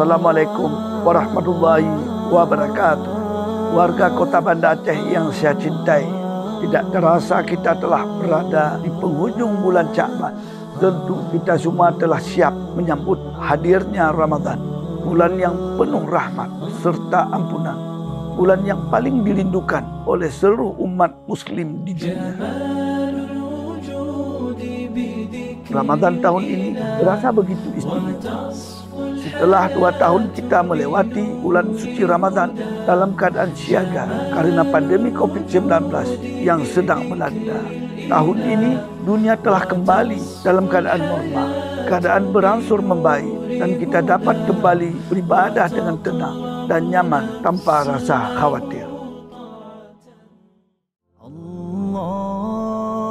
Assalamualaikum warahmatullahi wabarakatuh. Warga Kota Banda Aceh yang saya cintai, tidak terasa kita telah berada di penghujung bulan Sya'ban. Tentu kita semua telah siap menyambut hadirnya Ramadan, bulan yang penuh rahmat serta ampunan, bulan yang paling dirindukan oleh seluruh umat muslim di dunia. Ramadan tahun ini terasa begitu istimewa. Setelah 2 tahun kita melewati bulan suci Ramadan dalam keadaan siaga karena pandemi COVID-19 yang sedang melanda. Tahun ini dunia telah kembali dalam keadaan normal. Keadaan berangsur membaik dan kita dapat kembali beribadah dengan tenang dan nyaman tanpa rasa khawatir.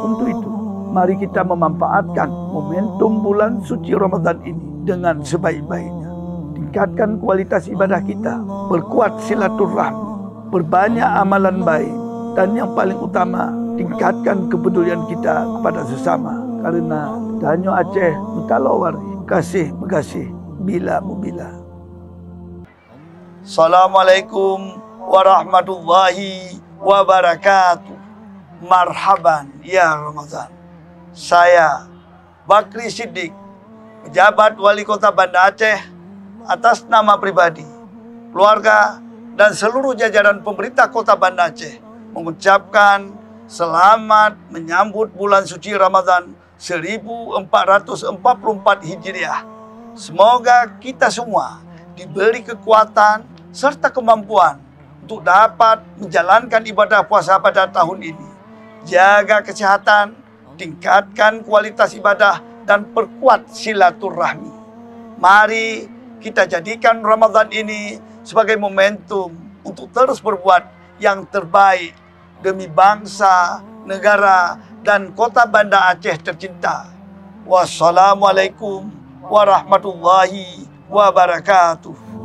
Untuk itu, mari kita memanfaatkan momentum bulan suci Ramadan ini dengan sebaik-baiknya. Tingkatkan kualitas ibadah kita, perkuat silaturahmi, berbanyak amalan baik, dan yang paling utama, tingkatkan kepedulian kita kepada sesama. Karena Danyo Aceh Mentalawari, kasih megasih bila mubila. Assalamualaikum warahmatullahi wabarakatuh. Marhaban ya Ramadan. Saya Bakri Siddiq, pejabat Wali Kota Banda Aceh, atas nama pribadi, keluarga, dan seluruh jajaran pemerintah Kota Banda Aceh mengucapkan selamat menyambut bulan suci Ramadan 1444 Hijriah. Semoga kita semua diberi kekuatan serta kemampuan untuk dapat menjalankan ibadah puasa pada tahun ini. Jaga kesehatan, tingkatkan kualitas ibadah, dan perkuat silaturahmi. Mari kita jadikan Ramadan ini sebagai momentum untuk terus berbuat yang terbaik demi bangsa, negara, dan Kota Banda Aceh tercinta. Wassalamualaikum warahmatullahi wabarakatuh.